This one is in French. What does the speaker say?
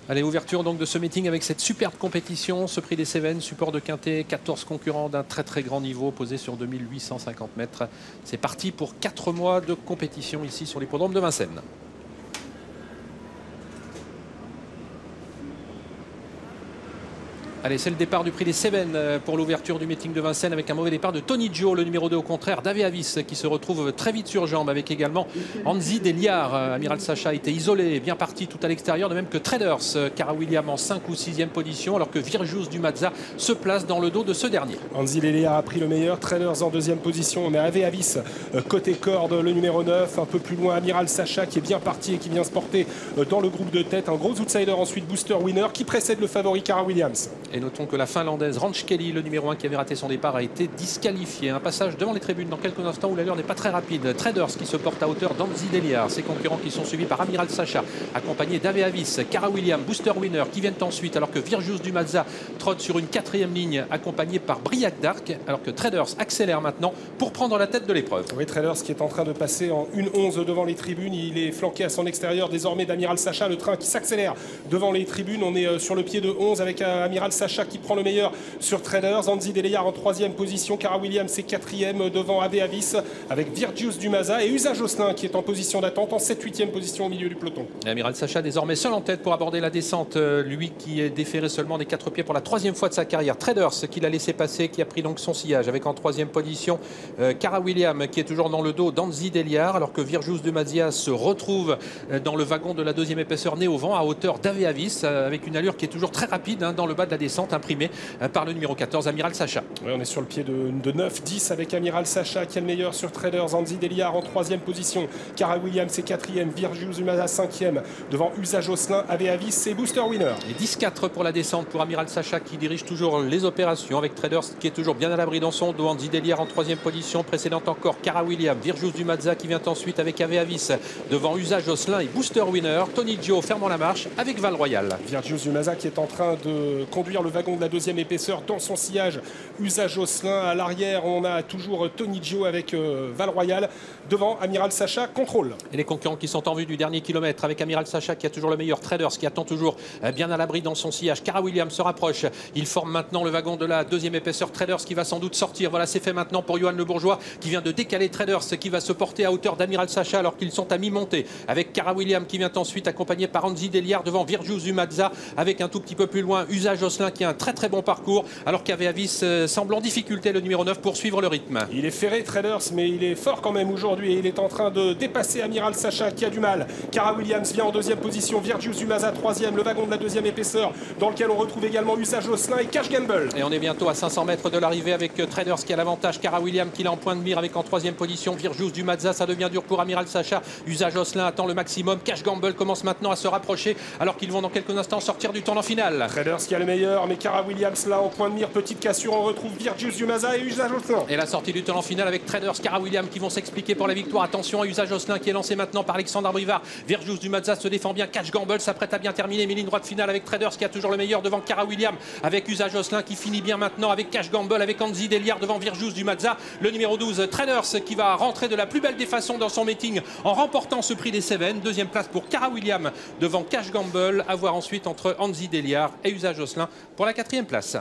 Allez, ouverture donc de ce meeting avec cette superbe compétition, ce prix des Cévennes, support de quintet, 14 concurrents d'un très grand niveau posé sur 2850 mètres. C'est parti pour 4 mois de compétition ici sur l'hippodrome de Vincennes. Allez, c'est le départ du prix des Cévennes pour l'ouverture du meeting de Vincennes avec un mauvais départ de Tony Gio, le numéro 2 au contraire d'Ave Avis qui se retrouve très vite sur jambe avec également Anzi Deliar. Amiral Sacha était isolé, bien parti tout à l'extérieur, de même que Traders, Cara William en 5 ou 6e position alors que Virjus du Mazza se place dans le dos de ce dernier. Anzi Deliar a pris le meilleur, Traders en 2e position, on a Ave Avis côté corde, le numéro 9, un peu plus loin Amiral Sacha qui est bien parti et qui vient se porter dans le groupe de tête, un gros outsider ensuite Booster Winner qui précède le favori Cara Williams. Et notons que la finlandaise Ranch Kelly, le numéro 1 qui avait raté son départ, a été disqualifié. Un passage devant les tribunes dans quelques instants où l'allure n'est pas très rapide. Traders qui se porte à hauteur d'Anzi Deliar. Ses concurrents qui sont suivis par Amiral Sacha, accompagné d'Ave Avis, Cara William, Booster Winner qui viennent ensuite, alors que Virjus du Mazza trotte sur une 4e ligne, accompagné par Briac d'Arc, alors que Traders accélère maintenant pour prendre la tête de l'épreuve. Oui, Traders qui est en train de passer en 1-11 devant les tribunes. Il est flanqué à son extérieur désormais d'Amiral Sacha. Le train qui s'accélère devant les tribunes. On est sur le pied de 11 avec Amiral Sacha qui prend le meilleur sur Traders. Anzi Deliar en 3e position. Cara Williams est 4e devant Ave Avis avec Virjus du Mazza et Usa Josselin qui est en position d'attente en 7-8e position au milieu du peloton. Amiral Sacha désormais seul en tête pour aborder la descente. Lui qui est déféré seulement des 4 pieds pour la 3e fois de sa carrière. Traders qui l'a laissé passer, qui a pris donc son sillage avec en 3e position Cara William qui est toujours dans le dos d'Anzi Deliar alors que Virjus du Mazza se retrouve dans le wagon de la 2e épaisseur nez au vent à hauteur d'Ave Avis avec une allure qui est toujours très rapide dans le bas de la descente imprimée par le numéro 14 Amiral Sacha. Oui, on est sur le pied de 9-10 avec Amiral Sacha qui est le meilleur sur Traders. Anzi Deliar en 3e position. Cara Williams est 4e. Virjus du Mazza 5e devant Usa Josselin, Ave Avis et Booster Winner. Et 10-4 pour la descente pour Amiral Sacha qui dirige toujours les opérations avec Traders qui est toujours bien à l'abri dans son dos. Anzi Deliar en 3e position. Précédente encore Cara William. Virjus du Mazza qui vient ensuite avec Ave Avis devant Usa Josselin et Booster Winner. Tony Gio fermant la marche avec Val Royal. Virjus du Mazza qui est en train de conduire le wagon de la 2e épaisseur dans son sillage. Usa Josselin à l'arrière, on a toujours Tony Gio avec Val Royal devant Amiral Sacha, contrôle. Et les concurrents qui sont en vue du dernier kilomètre avec Amiral Sacha qui a toujours le meilleur, Traders qui attend toujours bien à l'abri dans son sillage. Cara William se rapproche, il forme maintenant le wagon de la 2e épaisseur. Traders qui va sans doute sortir, voilà c'est fait maintenant pour Johan Le Bourgeois qui vient de décaler Traders qui va se porter à hauteur d'Amiral Sacha alors qu'ils sont à mi-montée avec Cara William qui vient ensuite accompagné par Anzi Deliar devant Virjus du Mazza avec un tout petit peu plus loin Usa Josselin qui a un très bon parcours alors qu'Ave Avis semble en difficulté, le numéro 9 pour suivre le rythme. Il est ferré Traders mais il est fort quand même aujourd'hui et il est en train de dépasser Amiral Sacha qui a du mal. Cara Williams vient en 2e position, Virjus du Mazza 3e, le wagon de la 2e épaisseur dans lequel on retrouve également Usa Josselin et Cash Gamble. Et on est bientôt à 500 mètres de l'arrivée avec Traders qui a l'avantage, Cara William qui est en point de mire avec en 3e position Virjus du Mazza. Ça devient dur pour Amiral Sacha. Usa Josselin attend le maximum. Cash Gamble commence maintenant à se rapprocher alors qu'ils vont dans quelques instants sortir du tournant final. Traders qui a le meilleur mais Cara Williams là en point de mire, petite cassure, on retrouve Virjus du Mazza et Usa Josselin. Et la sortie du tournant final avec Traders, Cara William qui vont s'expliquer pour la victoire. Attention à Usa Josselin qui est lancé maintenant par Alexandre Abrivard. Virjus du Mazza se défend bien. Cash Gamble s'apprête à bien terminer. Mais ligne droite finale avec Traders qui a toujours le meilleur devant Cara William. Avec Usa Josselin qui finit bien maintenant avec Cash Gamble. Avec Anzi Deliar devant Virjus du Mazza. Le numéro 12, Traders qui va rentrer de la plus belle des façons dans son meeting en remportant ce prix des Cévennes. 2e place pour Cara William devant Cash Gamble. À voir ensuite entre Anzi Deliar et Usa Josselin pour la 4e place.